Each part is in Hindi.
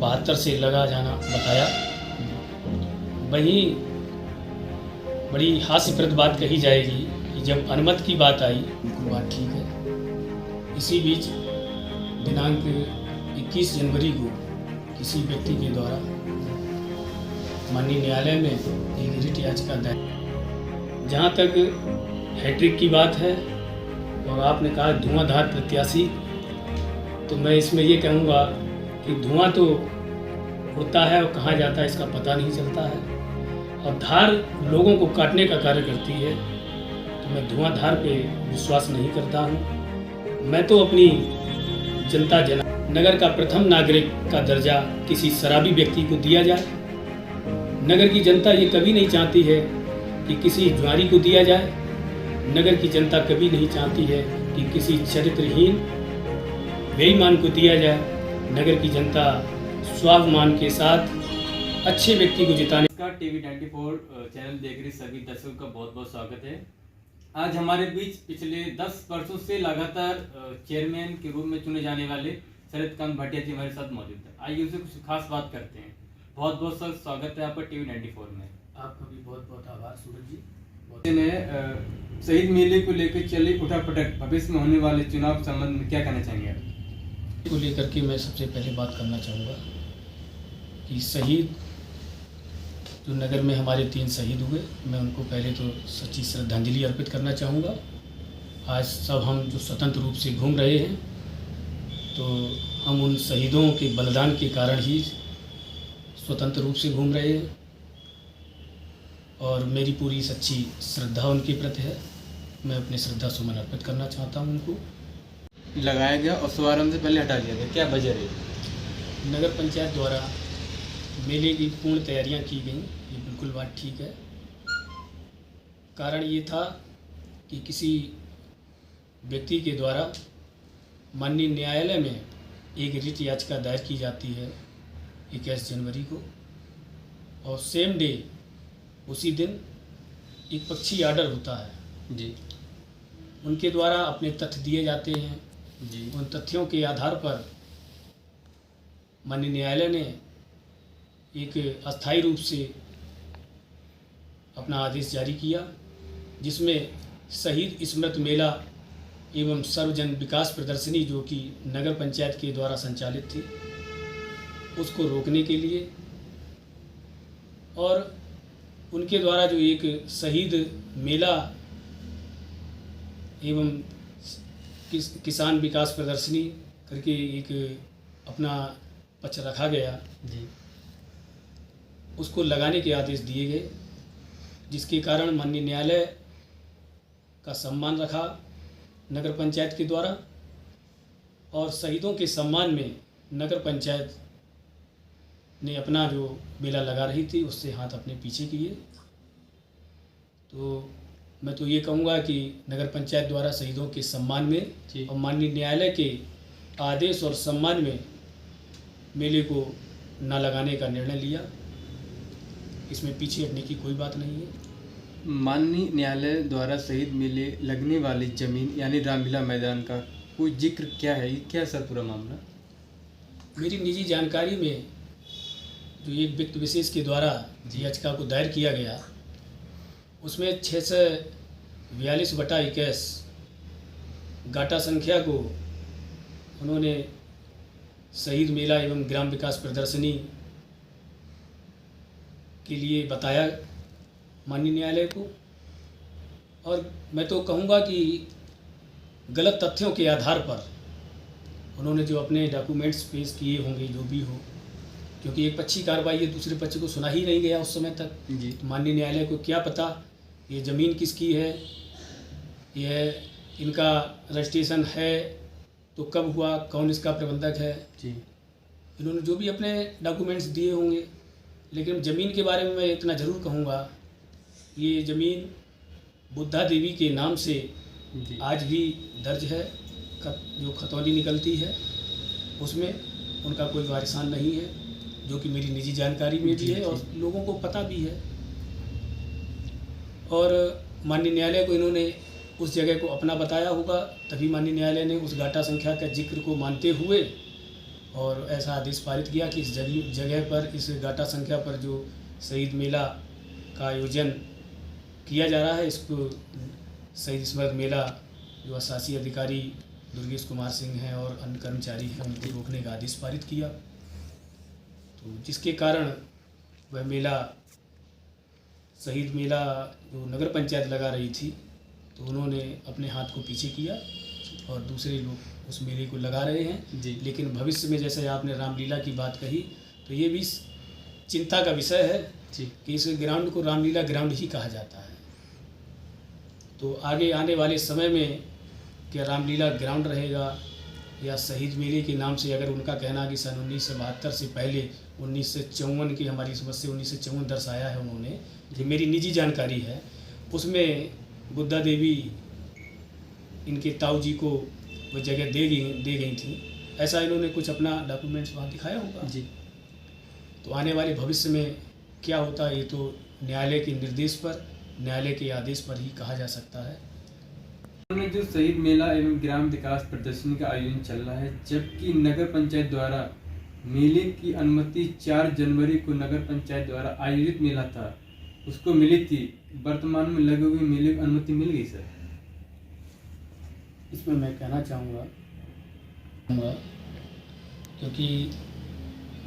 72 से लगा जाना बताया। वहीं बड़ी हास्यप्रद बात कही जाएगी कि जब अनुमति की बात आई, बिल्कुल बात ठीक है। इसी बीच दिनांक 21 जनवरी को किसी व्यक्ति के द्वारा माननीय न्यायालय में एक रिट याचिका दायर। जहाँ तक हैट्रिक की बात है और आपने कहा धुआंधार प्रत्याशी, तो मैं इसमें ये कहूँगा कि धुआं तो उड़ता है और कहाँ जाता है इसका पता नहीं चलता है, और धार लोगों को काटने का कार्य करती है। तो मैं धुआंधार पे विश्वास नहीं करता हूँ। मैं तो अपनी जनता नगर का प्रथम नागरिक का दर्जा किसी शराबी व्यक्ति को दिया जाए। नगर की जनता ये कभी नहीं चाहती है कि किसी जुआरी को दिया जाए। नगर की जनता कभी नहीं चाहती है कि किसी चरित्रहीन बेईमान को दिया जाए। नगर की जनता स्वाभिमान के साथ अच्छे व्यक्ति को जिताने का टीवी 94 चैनल देख रहे सभी दर्शकों का बहुत बहुत स्वागत है। आज हमारे बीच पिछले 10 वर्षों से लगातार चेयरमैन के रूप में चुने जाने वाले शरद कांत भाटिया जी हमारे साथ मौजूद है। आइए उनसे कुछ खास बात करते हैं। बहुत बहुत स्वागत है आपका टीवी 94 में। आपका भी बहुत बहुत आभार सूरज जी। शहीद मेले को लेकर चली उठापटक, भविष्य में होने वाले चुनाव के संबंध में क्या कहना चाहेंगे आप? को लेकर के मैं सबसे पहले बात करना चाहूँगा कि शहीद जो नगर में हमारे 3 शहीद हुए, मैं उनको पहले तो सच्ची श्रद्धांजलि अर्पित करना चाहूँगा। आज सब हम जो स्वतंत्र रूप से घूम रहे हैं, तो हम उन शहीदों के बलिदान के कारण ही स्वतंत्र रूप से घूम रहे हैं, और मेरी पूरी सच्ची श्रद्धा उनके प्रति है। मैं अपने श्रद्धा सुमन अर्पित करना चाहता हूँ उनको। लगाया गया और शुभारंभ से पहले हटा दिया गया, क्या वजह रही? नगर पंचायत द्वारा मेले की पूर्ण तैयारियां की गई, ये बिल्कुल बात ठीक है। कारण ये था कि किसी व्यक्ति के द्वारा माननीय न्यायालय में एक रिट याचिका दायर की जाती है 21 जनवरी को, और सेम डे उसी दिन एक पक्षी आर्डर होता है जी। उनके द्वारा अपने तथ्य दिए जाते हैं जी। उन तथ्यों के आधार पर माननीय न्यायालय ने एक अस्थायी रूप से अपना आदेश जारी किया, जिसमें शहीद स्मृति मेला एवं सर्वजन विकास प्रदर्शनी जो कि नगर पंचायत के द्वारा संचालित थी, उसको रोकने के लिए, और उनके द्वारा जो एक शहीद मेला एवं किसान विकास प्रदर्शनी करके एक अपना पक्ष रखा गया जी, उसको लगाने के आदेश दिए गए, जिसके कारण माननीय न्यायालय का सम्मान रखा नगर पंचायत के द्वारा, और शहीदों के सम्मान में नगर पंचायत ने अपना जो मेला लगा रही थी उससे हाथ अपने पीछे किए। तो मैं तो ये कहूँगा कि नगर पंचायत द्वारा शहीदों के सम्मान में और माननीय न्यायालय के आदेश और सम्मान में मेले को न लगाने का निर्णय लिया। इसमें पीछे हटने की कोई बात नहीं है। माननीय न्यायालय द्वारा शहीद मेले लगने वाली जमीन यानी रामलीला मैदान का कोई जिक्र क्या है, क्या सर पूरा मामला? मेरी निजी जानकारी में जो एक व्यक्ति विशेष के द्वारा याचिका को दायर किया गया, उसमें 642/21 गाटा संख्या को उन्होंने शहीद मेला एवं ग्राम विकास प्रदर्शनी के लिए बताया माननीय न्यायालय को। और मैं तो कहूँगा कि गलत तथ्यों के आधार पर उन्होंने जो अपने डॉक्यूमेंट्स पेश किए होंगे, जो भी हो, क्योंकि एक पक्षी कार्रवाई है, दूसरे पक्ष को सुना ही नहीं गया उस समय तक जी। तो माननीय न्यायालय को क्या पता ये ज़मीन किसकी है, यह इनका रजिस्ट्रेशन है तो कब हुआ, कौन इसका प्रबंधक है जी। इन्होंने जो भी अपने डॉक्यूमेंट्स दिए होंगे, लेकिन ज़मीन के बारे में मैं इतना ज़रूर कहूँगा, ये ज़मीन बुद्धा देवी के नाम से आज भी दर्ज है। जो खतौनी निकलती है उसमें उनका कोई वारिसान नहीं है, जो कि मेरी निजी जानकारी में भी है और लोगों को पता भी है। और माननीय न्यायालय को इन्होंने उस जगह को अपना बताया होगा, तभी माननीय न्यायालय ने उस गाटा संख्या का जिक्र को मानते हुए और ऐसा आदेश पारित किया कि इस जगह पर, इस गाटा संख्या पर जो शहीद मेला का आयोजन किया जा रहा है, इसको शहीद स्मृति मेला जो शासी अधिकारी दुर्गेश कुमार सिंह हैं और अन्य कर्मचारी हैं उनको रोकने का आदेश पारित किया। तो जिसके कारण वह मेला, शहीद मेला जो नगर पंचायत लगा रही थी, तो उन्होंने अपने हाथ को पीछे किया और दूसरे लोग उस मेले को लगा रहे हैं जी। लेकिन भविष्य में, जैसे आपने रामलीला की बात कही, तो ये भी चिंता का विषय है जी कि इस ग्राउंड को रामलीला ग्राउंड ही कहा जाता है। तो आगे आने वाले समय में क्या रामलीला ग्राउंड रहेगा या शहीद मेले के नाम से, अगर उनका कहना कि सन 1972 से पहले 1954 की हमारी समस्या 1954 दर्शाया है उन्होंने, जो मेरी निजी जानकारी है, उसमें बुद्धा देवी इनके ताऊ जी को वो जगह दे गई थी, ऐसा इन्होंने कुछ अपना डॉक्यूमेंट्स वहाँ दिखाया होगा जी। तो आने वाले भविष्य में क्या होता है ये तो न्यायालय के निर्देश पर, न्यायालय के आदेश पर ही कहा जा सकता है। में जो शहीद मेला एवं ग्राम विकास प्रदर्शनी का आयोजन चल रहा है, जबकि नगर पंचायत द्वारा मेले की अनुमति 4 जनवरी को नगर पंचायत द्वारा आयोजित मेला था उसको मिली थी, वर्तमान में लगे हुए मेले को अनुमति मिल गई सर? इसमें मैं कहना चाहूँगा क्योंकि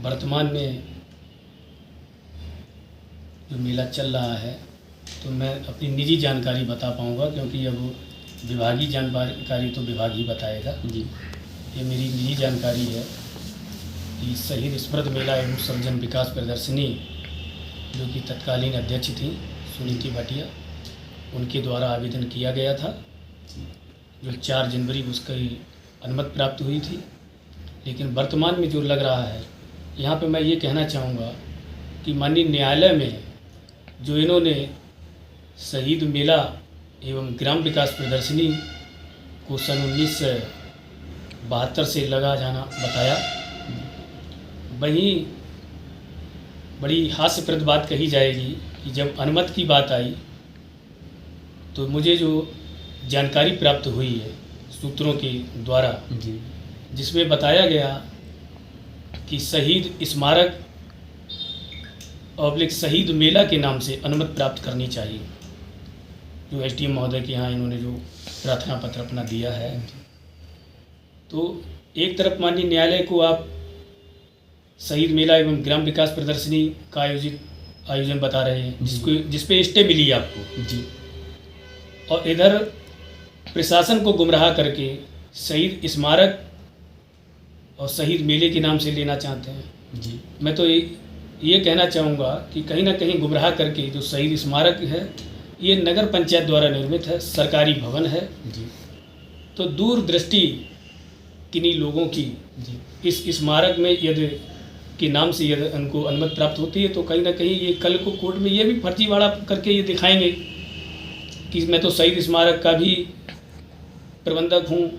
वर्तमान में जो मेला चल रहा है, तो मैं अपनी निजी जानकारी बता पाऊँगा क्योंकि अब विभागीय जानकारी तो विभाग ही बताएगा जी। ये मेरी निजी जानकारी है कि शहीद स्मृति मेला एवं सर्वजन विकास प्रदर्शनी जो कि तत्कालीन अध्यक्ष थी सुनीति भाटिया, उनके द्वारा आवेदन किया गया था जो 4 जनवरी को उसकी अनुमति प्राप्त हुई थी। लेकिन वर्तमान में जो लग रहा है, यहाँ पे मैं ये कहना चाहूँगा कि माननीय न्यायालय में जो इन्होंने शहीद मेला एवं ग्राम विकास प्रदर्शनी को सन 1972 से लगा जाना बताया, वहीं बड़ी हास्यप्रद बात कही जाएगी कि जब अनुमति की बात आई तो मुझे जो जानकारी प्राप्त हुई है सूत्रों के द्वारा जी। जिसमें बताया गया कि शहीद स्मारक और शहीद मेला के नाम से अनुमति प्राप्त करनी चाहिए, जो एसडीएम महोदय के यहाँ इन्होंने जो प्रार्थना पत्र अपना दिया है। तो एक तरफ माननीय न्यायालय को आप शहीद मेला एवं ग्राम विकास प्रदर्शनी का आयोजन बता रहे हैं जिसपे स्टे मिली आपको जी, और इधर प्रशासन को गुमराह करके शहीद स्मारक और शहीद मेले के नाम से लेना चाहते हैं जी। मैं तो ये कहना चाहूँगा कि कहीं ना कहीं गुमराह करके जो शहीद स्मारक है ये नगर पंचायत द्वारा निर्मित है, सरकारी भवन है जी। तो दूरदृष्टि किन्हीं लोगों की जी। इस स्मारक में यदि के नाम से यदि उनको अनुमति प्राप्त होती है तो कहीं ना कहीं ये कल को कोर्ट में ये भी फर्जीवाड़ा करके ये दिखाएंगे कि मैं तो शहीद स्मारक का भी प्रबंधक हूँ,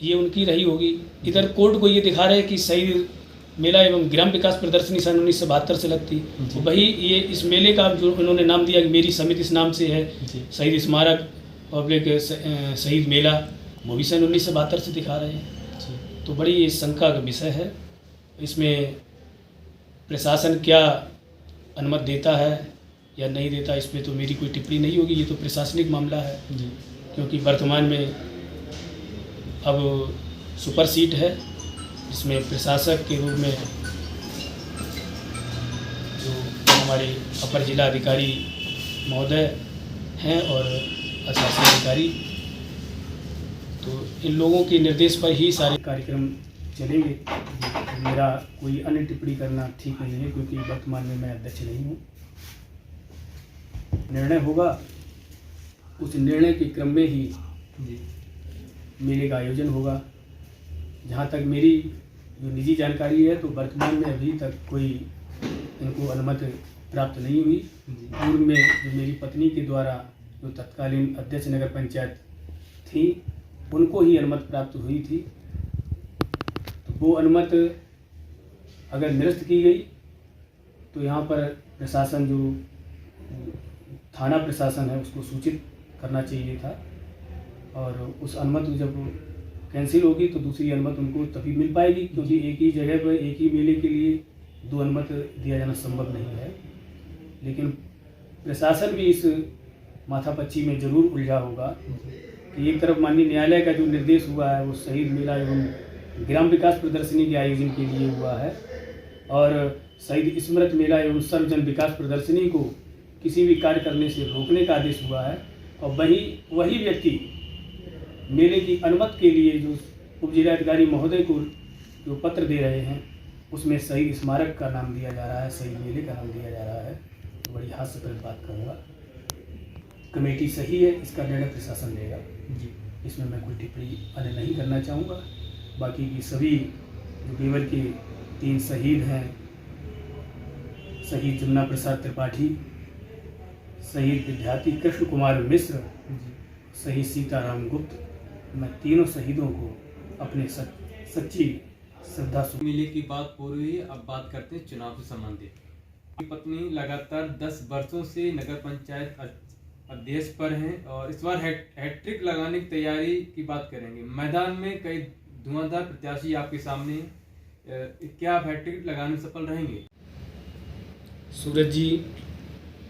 ये उनकी रही होगी। इधर कोर्ट को ये दिखा रहे हैं कि शहीद मेला एवं ग्राम विकास प्रदर्शनी सन 1972 से लगती, तो वही ये इस मेले का जो उन्होंने नाम दिया कि मेरी समिति इस नाम से है, शहीद स्मारक और शहीद मेला, वो भी सन 1972 से दिखा रहे हैं। तो बड़ी शंका का विषय है, इसमें प्रशासन क्या अनुमति देता है या नहीं देता, इस पर तो मेरी कोई टिप्पणी नहीं होगी, ये तो प्रशासनिक मामला है क्योंकि वर्तमान में अब सुपर सीट है जिसमें प्रशासक के रूप में जो हमारे अपर जिला अधिकारी महोदय हैं और प्रशासन अधिकारी, तो इन लोगों के निर्देश पर ही सारे कार्यक्रम चलेंगे। मेरा कोई अन्य टिप्पणी करना ठीक नहीं है क्योंकि वर्तमान में मैं अध्यक्ष नहीं हूँ। निर्णय होगा, उस निर्णय के क्रम में ही मेले का आयोजन होगा। जहाँ तक मेरी जो निजी जानकारी है तो वर्तमान में अभी तक कोई इनको अनुमति प्राप्त नहीं हुई। पूर्व में जो मेरी पत्नी के द्वारा जो तत्कालीन अध्यक्ष नगर पंचायत थी उनको ही अनुमति प्राप्त हुई थी, तो वो अनुमति अगर निरस्त की गई तो यहाँ पर प्रशासन जो थाना प्रशासन है उसको सूचित करना चाहिए था और उस अनुमति जब कैंसिल होगी तो दूसरी अनुमति उनको तभी मिल पाएगी, क्योंकि एक ही जगह पर एक ही मेले के लिए 2 अनुमति दिया जाना संभव नहीं है। लेकिन प्रशासन भी इस माथापच्ची में जरूर उलझा होगा कि एक तरफ माननीय न्यायालय का जो निर्देश हुआ है वो शहीद मेला एवं ग्राम विकास प्रदर्शनी के आयोजन के लिए हुआ है, और शहीद स्मृति मेला एवं सर्वजन विकास प्रदर्शनी को किसी भी कार्य करने से रोकने का आदेश हुआ है। और वही व्यक्ति मेले की अनुमति के लिए जो उप जिलाधिकारी महोदय को जो पत्र दे रहे हैं उसमें शहीद स्मारक का नाम दिया जा रहा है, शहीद मेले का नाम दिया जा रहा है। तो बड़ी हास्यप्रद बात कहूँगा। कमेटी सही है, इसका निर्णय प्रशासन लेगा जी, इसमें मैं कोई टिप्पणी अन्य नहीं करना चाहूँगा। बाकी की सभी जो केवल के 3 शहीद हैं, शहीद जमुना प्रसाद त्रिपाठी, शहीद विद्यार्थी कृष्ण कुमार मिश्र, शहीद सीताराम गुप्त, मैं तीनों शहीदों को अपने सच्ची श्रद्धा मेले की बात पूरी हुई, अब बात करते हैं चुनाव से संबंधित। पत्नी लगातार 10 वर्षों से नगर पंचायत अध्यक्ष पर हैं और इस बार हैट्रिक लगाने की तैयारी की बात करेंगे। मैदान में कई धुआंधार प्रत्याशी आपके सामने, क्या आप हैट्रिक लगाने में सफल रहेंगे? सूरज जी,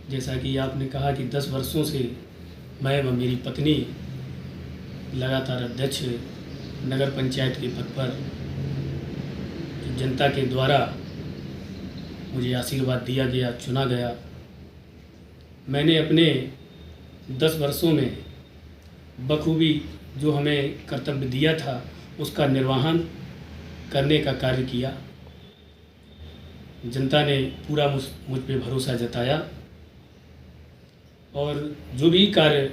जैसा कि आपने कहा कि 10 वर्षों से मैं व मेरी पत्नी लगातार अध्यक्ष नगर पंचायत के पद पर जनता के द्वारा मुझे आशीर्वाद दिया गया, चुना गया। मैंने अपने 10 वर्षों में बखूबी जो हमें कर्तव्य दिया था उसका निर्वहन करने का कार्य किया। जनता ने पूरा मुझ पे भरोसा जताया और जो भी कार्य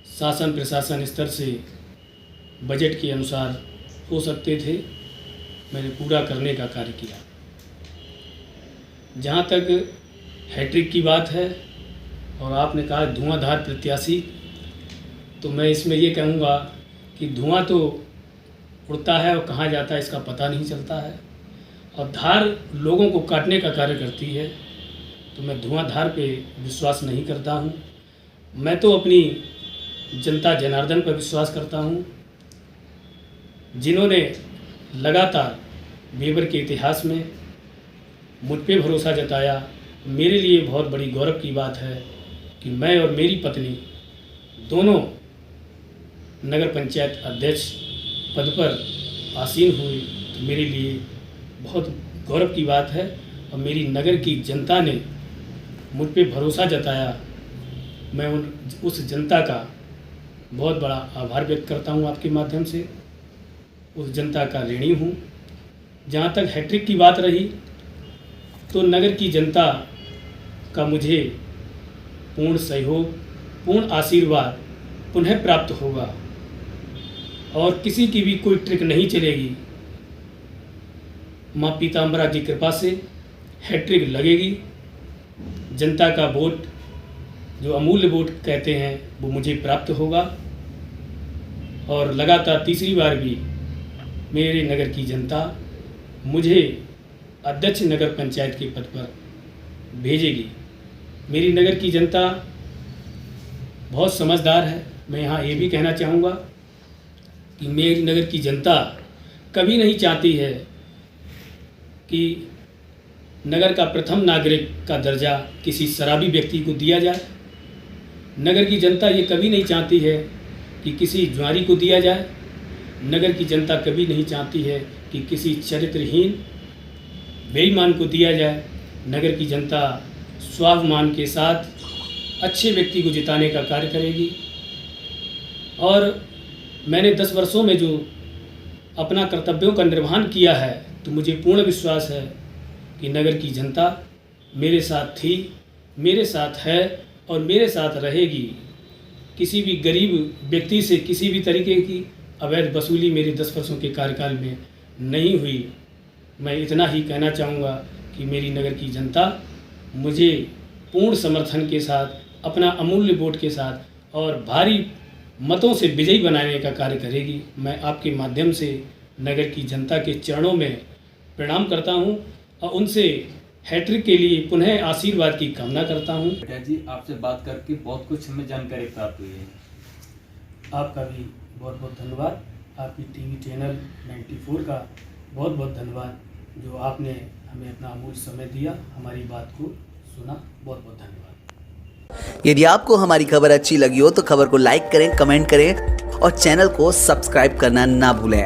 शासन प्रशासन स्तर से बजट के अनुसार हो सकते थे मैंने पूरा करने का कार्य किया। जहाँ तक हैट्रिक की बात है और आपने कहा धुआंधार प्रत्याशी, तो मैं इसमें ये कहूँगा कि धुआं तो उड़ता है और कहाँ जाता है इसका पता नहीं चलता है, और धार लोगों को काटने का कार्य करती है। तो मैं धुआंधार पे विश्वास नहीं करता हूँ। मैं तो अपनी जनता जनार्दन पर विश्वास करता हूँ, जिन्होंने लगातार बेबर के इतिहास में मुझ पे भरोसा जताया। मेरे लिए बहुत बड़ी गौरव की बात है कि मैं और मेरी पत्नी दोनों नगर पंचायत अध्यक्ष पद पर आसीन हुए। तो मेरे लिए बहुत गौरव की बात है और मेरी नगर की जनता ने मुझ पे भरोसा जताया। मैं उस जनता का बहुत बड़ा आभार व्यक्त करता हूँ आपके माध्यम से, उस जनता का ऋणी हूँ। जहाँ तक हैट्रिक की बात रही तो नगर की जनता का मुझे पूर्ण सहयोग, पूर्ण आशीर्वाद पुनः प्राप्त होगा और किसी की भी कोई ट्रिक नहीं चलेगी। माँ पीताम्बरा की कृपा से हैट्रिक लगेगी। जनता का वोट, जो अमूल्य वोट कहते हैं, वो मुझे प्राप्त होगा और लगातार तीसरी बार भी मेरे नगर की जनता मुझे अध्यक्ष नगर पंचायत के पद पर भेजेगी। मेरी नगर की जनता बहुत समझदार है। मैं यहाँ ये भी कहना चाहूँगा कि मेरी नगर की जनता कभी नहीं चाहती है कि नगर का प्रथम नागरिक का दर्जा किसी शराबी व्यक्ति को दिया जाए। नगर की जनता ये कभी नहीं चाहती है कि किसी जुआरी को दिया जाए। नगर की जनता कभी नहीं चाहती है कि किसी चरित्रहीन बेईमान को दिया जाए। नगर की जनता स्वाभिमान के साथ अच्छे व्यक्ति को जिताने का कार्य करेगी। और मैंने 10 वर्षों में जो अपना कर्तव्यों का निर्वहन किया है, तो मुझे पूर्ण विश्वास है कि नगर की जनता मेरे साथ थी, मेरे साथ है और मेरे साथ रहेगी। किसी भी गरीब व्यक्ति से किसी भी तरीके की अवैध वसूली मेरे 10 वर्षों के कार्यकाल में नहीं हुई। मैं इतना ही कहना चाहूँगा कि मेरी नगर की जनता मुझे पूर्ण समर्थन के साथ, अपना अमूल्य वोट के साथ और भारी मतों से विजयी बनाने का कार्य करेगी। मैं आपके माध्यम से नगर की जनता के चरणों में प्रणाम करता हूं और उनसे हैट्रिक के लिए पुनः आशीर्वाद की कामना करता हूं। भटिया जी, आपसे बात करके बहुत कुछ हमें जानकारी प्राप्त हुई है। आपका भी बहुत बहुत धन्यवाद। आपकी टीवी चैनल 94 का बहुत बहुत धन्यवाद, जो आपने हमें अपना अमूल्य समय दिया, हमारी बात को सुना। बहुत बहुत धन्यवाद। यदि आपको हमारी खबर अच्छी लगी हो तो खबर को लाइक करें, कमेंट करें और चैनल को सब्सक्राइब करना ना भूलें।